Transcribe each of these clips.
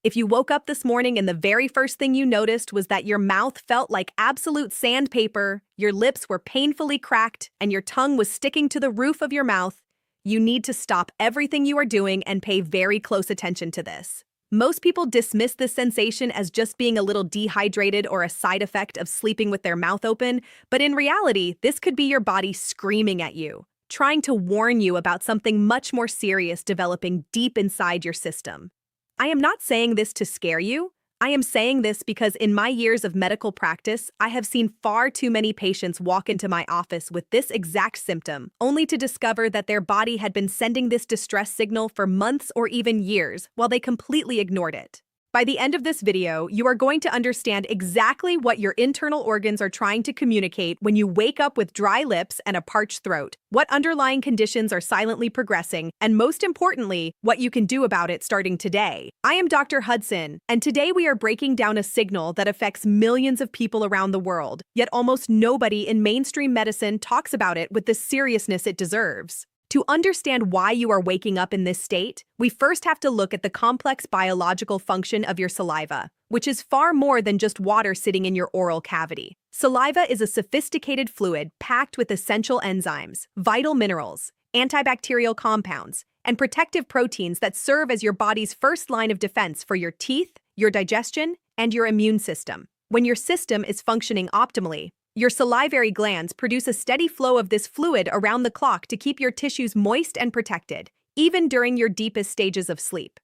If you woke up this morning and the very first thing you noticed was that your mouth felt like absolute sandpaper, your lips were painfully cracked, and your tongue was sticking to the roof of your mouth, you need to stop everything you are doing and pay very close attention to this. Most people dismiss this sensation as just being a little dehydrated or a side effect of sleeping with their mouth open, but in reality, this could be your body screaming at you, trying to warn you about something much more serious developing deep inside your system. I am not saying this to scare you. I am saying this because in my years of medical practice, I have seen far too many patients walk into my office with this exact symptom, only to discover that their body had been sending this distress signal for months or even years while they completely ignored it. By the end of this video, you are going to understand exactly what your internal organs are trying to communicate when you wake up with dry lips and a parched throat, what underlying conditions are silently progressing, and most importantly, what you can do about it starting today. I am Dr. Hudson, and today we are breaking down a signal that affects millions of people around the world, yet almost nobody in mainstream medicine talks about it with the seriousness it deserves. To understand why you are waking up in this state, we first have to look at the complex biological function of your saliva, which is far more than just water sitting in your oral cavity. Saliva is a sophisticated fluid packed with essential enzymes, vital minerals, antibacterial compounds, and protective proteins that serve as your body's first line of defense for your teeth, your digestion, and your immune system. When your system is functioning optimally, your salivary glands produce a steady flow of this fluid around the clock to keep your tissues moist and protected, even during your deepest stages of sleep.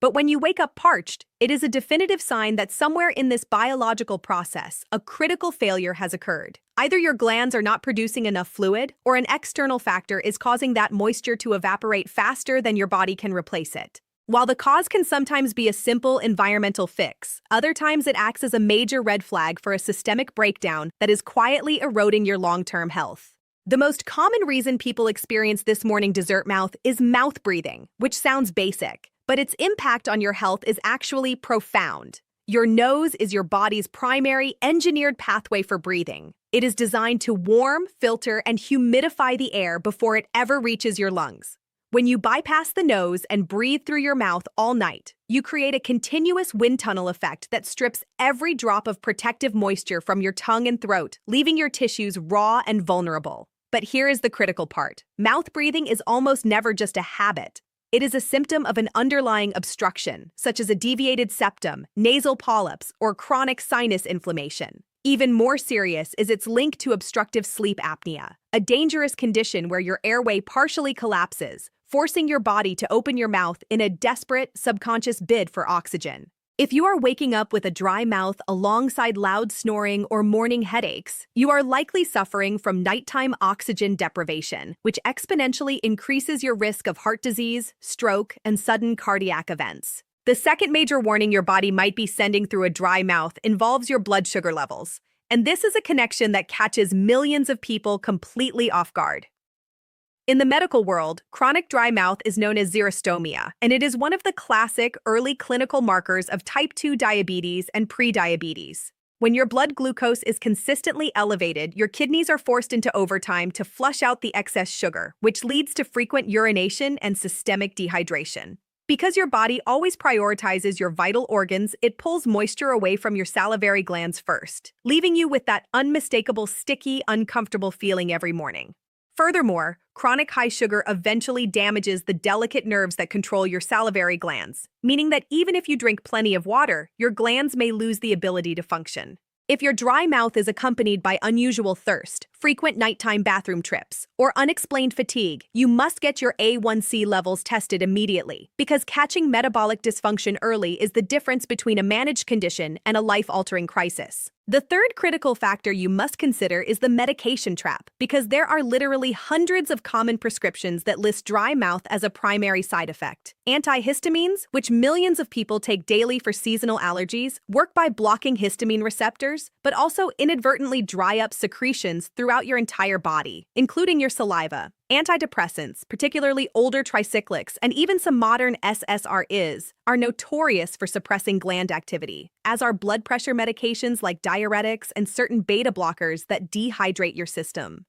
But when you wake up parched, it is a definitive sign that somewhere in this biological process, a critical failure has occurred. Either your glands are not producing enough fluid, or an external factor is causing that moisture to evaporate faster than your body can replace it. While the cause can sometimes be a simple environmental fix, other times it acts as a major red flag for a systemic breakdown that is quietly eroding your long-term health. The most common reason people experience this morning dessert mouth is mouth breathing, which sounds basic, but its impact on your health is actually profound. Your nose is your body's primary engineered pathway for breathing. It is designed to warm, filter, and humidify the air before it ever reaches your lungs. When you bypass the nose and breathe through your mouth all night, you create a continuous wind tunnel effect that strips every drop of protective moisture from your tongue and throat, leaving your tissues raw and vulnerable. But here is the critical part. Mouth breathing is almost never just a habit. It is a symptom of an underlying obstruction, such as a deviated septum, nasal polyps, or chronic sinus inflammation. Even more serious is its link to obstructive sleep apnea, a dangerous condition where your airway partially collapses, forcing your body to open your mouth in a desperate, subconscious bid for oxygen. If you are waking up with a dry mouth alongside loud snoring or morning headaches, you are likely suffering from nighttime oxygen deprivation, which exponentially increases your risk of heart disease, stroke, and sudden cardiac events. The second major warning your body might be sending through a dry mouth involves your blood sugar levels, and this is a connection that catches millions of people completely off guard. In the medical world, chronic dry mouth is known as xerostomia, and it is one of the classic early clinical markers of type 2 diabetes and prediabetes. When your blood glucose is consistently elevated, your kidneys are forced into overtime to flush out the excess sugar, which leads to frequent urination and systemic dehydration. Because your body always prioritizes your vital organs, it pulls moisture away from your salivary glands first, leaving you with that unmistakable, sticky, uncomfortable feeling every morning. Furthermore, chronic high sugar eventually damages the delicate nerves that control your salivary glands, meaning that even if you drink plenty of water, your glands may lose the ability to function. If your dry mouth is accompanied by unusual thirst, frequent nighttime bathroom trips, or unexplained fatigue, you must get your A1C levels tested immediately, because catching metabolic dysfunction early is the difference between a managed condition and a life-altering crisis. The third critical factor you must consider is the medication trap, because there are literally hundreds of common prescriptions that list dry mouth as a primary side effect. Antihistamines, which millions of people take daily for seasonal allergies, work by blocking histamine receptors, but also inadvertently dry up secretions throughout your entire body, including your saliva. Antidepressants, particularly older tricyclics and even some modern SSRIs, are notorious for suppressing gland activity, as are blood pressure medications like diuretics and certain beta blockers that dehydrate your system.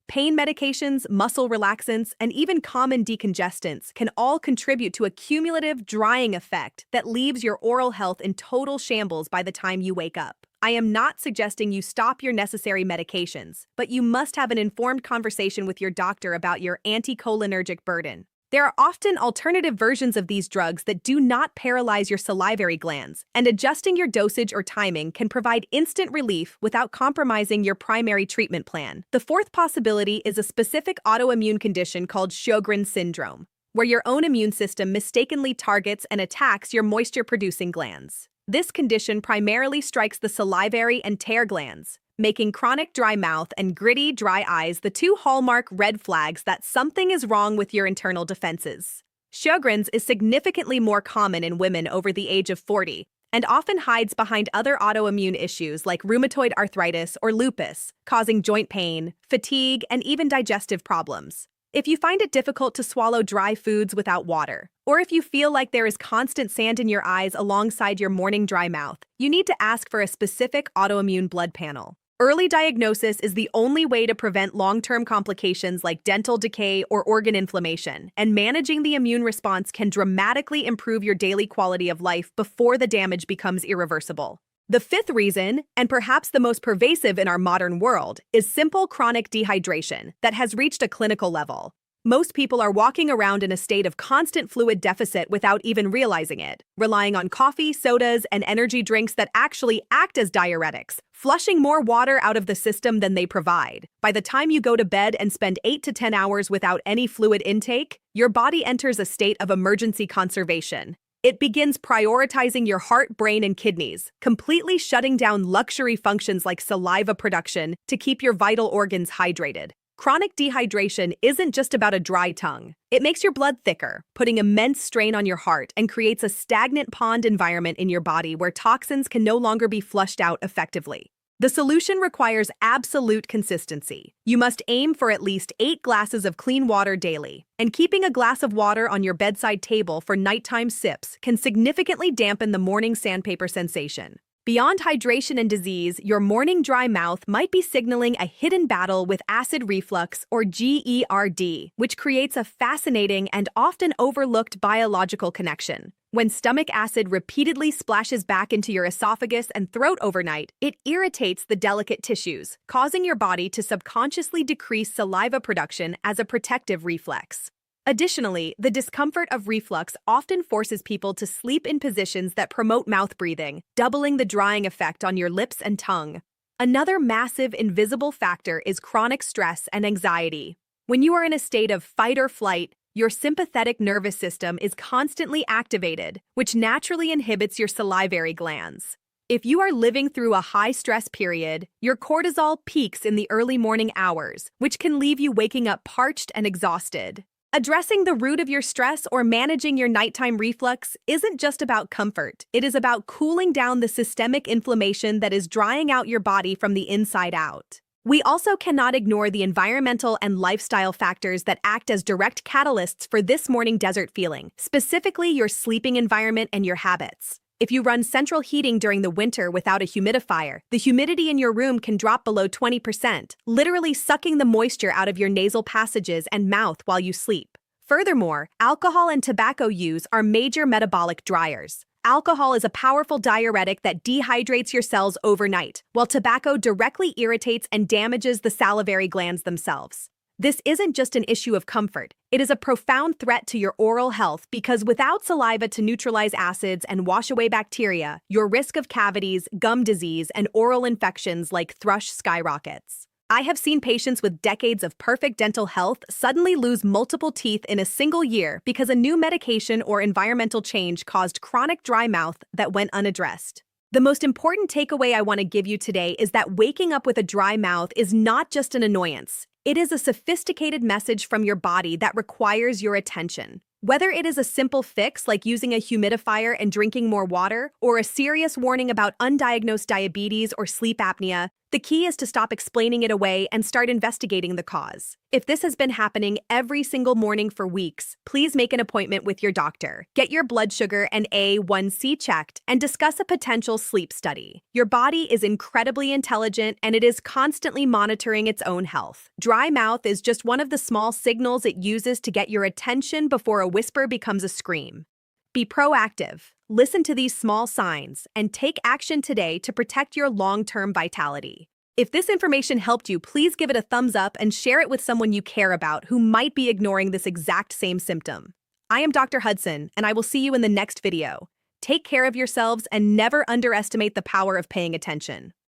Pain medications, muscle relaxants, and even common decongestants can all contribute to a cumulative drying effect that leaves your oral health in total shambles by the time you wake up. I am not suggesting you stop your necessary medications, but you must have an informed conversation with your doctor about your anticholinergic burden. There are often alternative versions of these drugs that do not paralyze your salivary glands, and adjusting your dosage or timing can provide instant relief without compromising your primary treatment plan. The fourth possibility is a specific autoimmune condition called Sjogren's syndrome, where your own immune system mistakenly targets and attacks your moisture-producing glands. This condition primarily strikes the salivary and tear glands, making chronic dry mouth and gritty, dry eyes the two hallmark red flags that something is wrong with your internal defenses. Sjogren's is significantly more common in women over the age of 40 and often hides behind other autoimmune issues like rheumatoid arthritis or lupus, causing joint pain, fatigue, and even digestive problems. If you find it difficult to swallow dry foods without water, or if you feel like there is constant sand in your eyes alongside your morning dry mouth, you need to ask for a specific autoimmune blood panel. Early diagnosis is the only way to prevent long-term complications like dental decay or organ inflammation, and managing the immune response can dramatically improve your daily quality of life before the damage becomes irreversible. The fifth reason, and perhaps the most pervasive in our modern world, is simple chronic dehydration that has reached a clinical level. Most people are walking around in a state of constant fluid deficit without even realizing it, relying on coffee, sodas, and energy drinks that actually act as diuretics, flushing more water out of the system than they provide. By the time you go to bed and spend 8 to 10 hours without any fluid intake, your body enters a state of emergency conservation. It begins prioritizing your heart, brain, and kidneys, completely shutting down luxury functions like saliva production to keep your vital organs hydrated. Chronic dehydration isn't just about a dry tongue. It makes your blood thicker, putting immense strain on your heart and creates a stagnant pond environment in your body where toxins can no longer be flushed out effectively. The solution requires absolute consistency. You must aim for at least 8 glasses of clean water daily, and keeping a glass of water on your bedside table for nighttime sips can significantly dampen the morning sandpaper sensation. Beyond hydration and disease, your morning dry mouth might be signaling a hidden battle with acid reflux, or GERD, which creates a fascinating and often overlooked biological connection. When stomach acid repeatedly splashes back into your esophagus and throat overnight, it irritates the delicate tissues, causing your body to subconsciously decrease saliva production as a protective reflex. Additionally, the discomfort of reflux often forces people to sleep in positions that promote mouth breathing, doubling the drying effect on your lips and tongue. Another massive invisible factor is chronic stress and anxiety. When you are in a state of fight or flight, your sympathetic nervous system is constantly activated, which naturally inhibits your salivary glands. If you are living through a high-stress period, your cortisol peaks in the early morning hours, which can leave you waking up parched and exhausted. Addressing the root of your stress or managing your nighttime reflux isn't just about comfort. It is about cooling down the systemic inflammation that is drying out your body from the inside out. We also cannot ignore the environmental and lifestyle factors that act as direct catalysts for this morning desert feeling, specifically your sleeping environment and your habits. If you run central heating during the winter without a humidifier, the humidity in your room can drop below 20%, literally sucking the moisture out of your nasal passages and mouth while you sleep. Furthermore, alcohol and tobacco use are major metabolic dryers. Alcohol is a powerful diuretic that dehydrates your cells overnight, while tobacco directly irritates and damages the salivary glands themselves. This isn't just an issue of comfort. It is a profound threat to your oral health because without saliva to neutralize acids and wash away bacteria, your risk of cavities, gum disease, and oral infections like thrush skyrockets. I have seen patients with decades of perfect dental health suddenly lose multiple teeth in a single year because a new medication or environmental change caused chronic dry mouth that went unaddressed. The most important takeaway I want to give you today is that waking up with a dry mouth is not just an annoyance. It is a sophisticated message from your body that requires your attention. Whether it is a simple fix like using a humidifier and drinking more water, or a serious warning about undiagnosed diabetes or sleep apnea, The key is to stop explaining it away and start investigating the cause. If this has been happening every single morning for weeks, please make an appointment with your doctor. Get your blood sugar and A1C checked and discuss a potential sleep study. Your body is incredibly intelligent and it is constantly monitoring its own health. Dry mouth is just one of the small signals it uses to get your attention before a whisper becomes a scream. Be proactive. Listen to these small signs and take action today to protect your long-term vitality. If this information helped you, please give it a thumbs up and share it with someone you care about who might be ignoring this exact same symptom. I am Dr. Hudson, and I will see you in the next video. Take care of yourselves and never underestimate the power of paying attention.